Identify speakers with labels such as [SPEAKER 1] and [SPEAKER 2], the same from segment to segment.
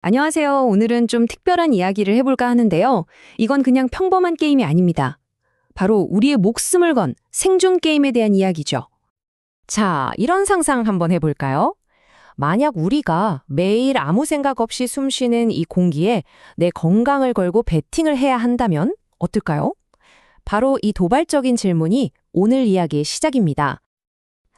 [SPEAKER 1] 안녕하세요. 오늘은 좀 특별한 이야기를 해볼까 하는데요. 이건 그냥 평범한 게임이 아닙니다. 바로 우리의 목숨을 건 생존 게임에 대한 이야기죠.
[SPEAKER 2] 자, 이런 상상 한번 해볼까요? 만약 우리가 매일 아무 생각 없이 숨 쉬는 이 공기에 내 건강을 걸고 베팅을 해야 한다면 어떨까요? 바로 이 도발적인 질문이 오늘 이야기의 시작입니다.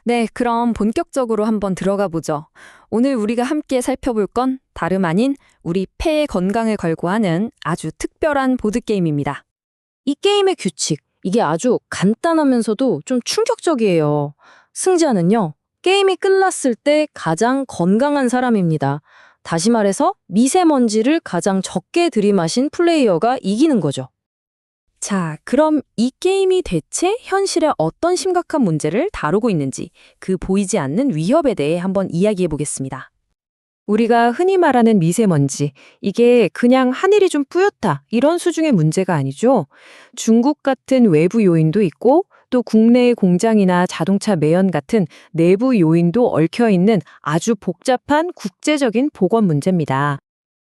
[SPEAKER 1] 네, 그럼 본격적으로 한번 들어가 보죠. 오늘 우리가 함께 살펴볼 건 다름 아닌 우리 폐의 건강을 걸고 하는 아주 특별한 보드게임입니다.
[SPEAKER 3] 이 게임의 규칙, 이게 아주 간단하면서도 좀 충격적이에요. 승자는요, 게임이 끝났을 때 가장 건강한 사람입니다. 다시 말해서 미세먼지를 가장 적게 들이마신 플레이어가 이기는 거죠.
[SPEAKER 1] 자, 그럼 이 게임이 대체 현실에 어떤 심각한 문제를 다루고 있는지 그 보이지 않는 위협에 대해 한번 이야기해 보겠습니다.
[SPEAKER 2] 우리가 흔히 말하는 미세먼지, 이게 그냥 하늘이 좀 뿌옇다, 이런 수준의 문제가 아니죠. 중국 같은 외부 요인도 있고 또 국내의 공장이나 자동차 매연 같은 내부 요인도 얽혀 있는 아주 복잡한 국제적인 보건 문제입니다.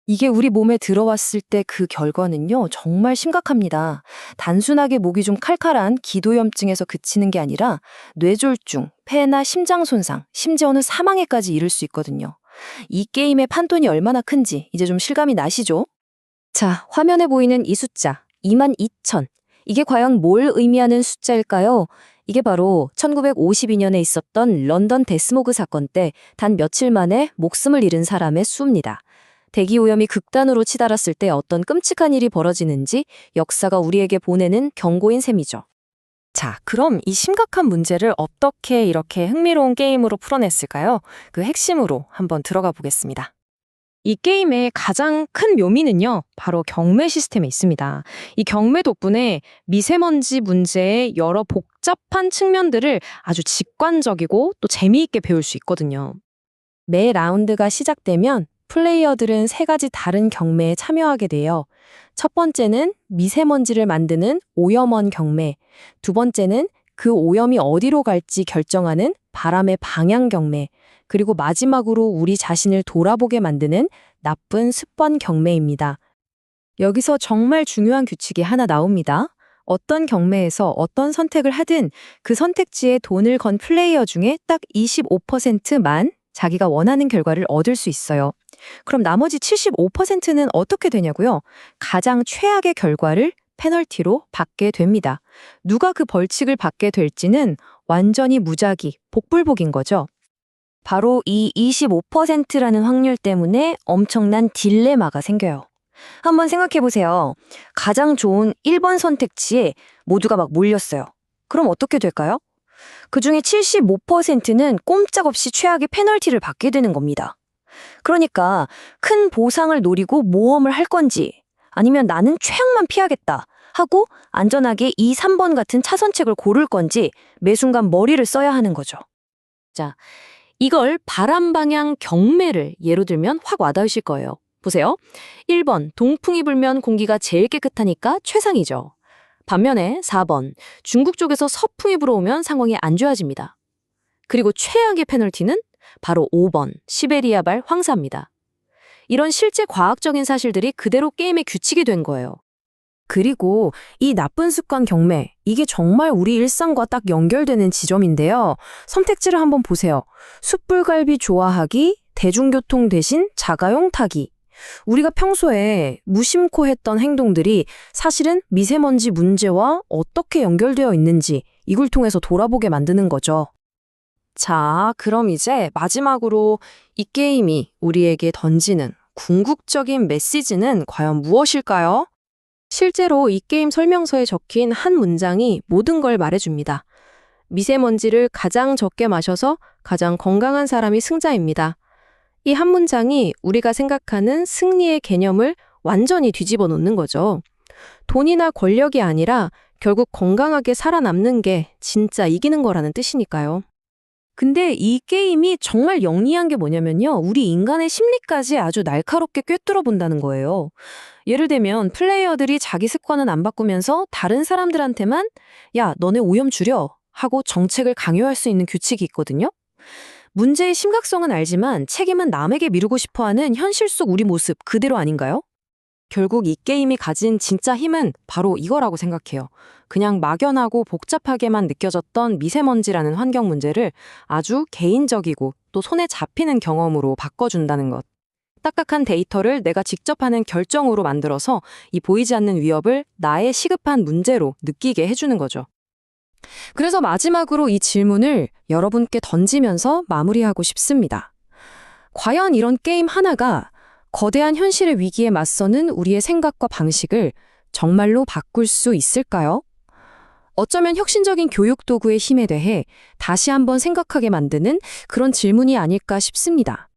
[SPEAKER 3] 이게 우리 몸에 들어왔을 때 그 결과는요, 정말 심각합니다. 단순하게 목이 좀 칼칼한 기도염증에서 그치는 게 아니라 뇌졸중, 폐나 심장 손상, 심지어는 사망에까지 이를 수 있거든요. 이 게임의 판돈이 얼마나 큰지 이제 좀 실감이 나시죠? 자, 화면에 보이는 이 숫자, 22,000. 이게 과연 뭘 의미하는 숫자일까요? 이게 바로 1952년에 있었던 런던 데스모그 사건 때 단 며칠 만에 목숨을 잃은 사람의 수입니다. 대기오염이 극단으로 치달았을 때 어떤 끔찍한 일이 벌어지는지 역사가 우리에게 보내는 경고인 셈이죠.
[SPEAKER 2] 자, 그럼 이 심각한 문제를 어떻게 이렇게 흥미로운 게임으로 풀어냈을까요? 그 핵심으로 한번 들어가 보겠습니다. 이 게임의 가장 큰 묘미는요, 바로 경매 시스템에 있습니다. 이 경매 덕분에 미세먼지 문제의 여러 복잡한 측면들을 아주 직관적이고 또 재미있게 배울 수 있거든요.
[SPEAKER 3] 매 라운드가 시작되면 플레이어들은 세 가지 다른 경매에 참여하게 돼요. 첫 번째는 미세먼지를 만드는 오염원 경매, 두 번째는 그 오염이 어디로 갈지 결정하는 바람의 방향 경매, 그리고 마지막으로 우리 자신을 돌아보게 만드는 나쁜 습관 경매입니다. 여기서 정말 중요한 규칙이 하나 나옵니다. 어떤 경매에서 어떤 선택을 하든 그 선택지에 돈을 건 플레이어 중에 딱 25%만 자기가 원하는 결과를 얻을 수 있어요. 그럼 나머지 75%는 어떻게 되냐고요? 가장 최악의 결과를 페널티로 받게 됩니다. 누가 그 벌칙을 받게 될지는 완전히 무작위, 복불복인 거죠. 바로 이 25%라는 확률 때문에 엄청난 딜레마가 생겨요. 한번 생각해 보세요. 가장 좋은 1번 선택지에 모두가 막 몰렸어요. 그럼 어떻게 될까요? 그중에 75%는 꼼짝없이 최악의 페널티를 받게 되는 겁니다. 그러니까 큰 보상을 노리고 모험을 할 건지 아니면 나는 최악만 피하겠다 하고 안전하게 2, 3번 같은 차선책을 고를 건지 매 순간 머리를 써야 하는 거죠. 자, 이걸 바람 방향 경매를 예로 들면 확 와닿으실 거예요. 보세요. 1번, 동풍이 불면 공기가 제일 깨끗하니까 최상이죠. 반면에 4번, 중국 쪽에서 서풍이 불어오면 상황이 안 좋아집니다. 그리고 최악의 페널티는 바로 5번, 시베리아발 황사입니다. 이런 실제 과학적인 사실들이 그대로 게임의 규칙이 된 거예요. 그리고 이 나쁜 습관 경매, 이게 정말 우리 일상과 딱 연결되는 지점인데요. 선택지를 한번 보세요. 숯불갈비 좋아하기, 대중교통 대신 자가용 타기. 우리가 평소에 무심코 했던 행동들이 사실은 미세먼지 문제와 어떻게 연결되어 있는지 이걸 통해서 돌아보게 만드는 거죠. 자, 그럼 이제 마지막으로 이 게임이 우리에게 던지는 궁극적인 메시지는 과연 무엇일까요? 실제로 이 게임 설명서에 적힌 한 문장이 모든 걸 말해줍니다. 미세먼지를 가장 적게 마셔서 가장 건강한 사람이 승자입니다. 이 한 문장이 우리가 생각하는 승리의 개념을 완전히 뒤집어 놓는 거죠. 돈이나 권력이 아니라 결국 건강하게 살아남는 게 진짜 이기는 거라는 뜻이니까요. 근데 이 게임이 정말 영리한 게 뭐냐면요. 우리 인간의 심리까지 아주 날카롭게 꿰뚫어 본다는 거예요. 예를 들면 플레이어들이 자기 습관은 안 바꾸면서 다른 사람들한테만 야, 너네 오염 줄여 하고 정책을 강요할 수 있는 규칙이 있거든요. 문제의 심각성은 알지만 책임은 남에게 미루고 싶어하는 현실 속 우리 모습 그대로 아닌가요?
[SPEAKER 2] 결국 이 게임이 가진 진짜 힘은 바로 이거라고 생각해요. 그냥 막연하고 복잡하게만 느껴졌던 미세먼지라는 환경 문제를 아주 개인적이고 또 손에 잡히는 경험으로 바꿔준다는 것. 딱딱한 데이터를 내가 직접 하는 결정으로 만들어서 이 보이지 않는 위협을 나의 시급한 문제로 느끼게 해주는 거죠.
[SPEAKER 3] 그래서 마지막으로 이 질문을 여러분께 던지면서 마무리하고 싶습니다. 과연 이런 게임 하나가 거대한 현실의 위기에 맞서는 우리의 생각과 방식을 정말로 바꿀 수 있을까요? 어쩌면 혁신적인 교육 도구의 힘에 대해 다시 한번 생각하게 만드는 그런 질문이 아닐까 싶습니다.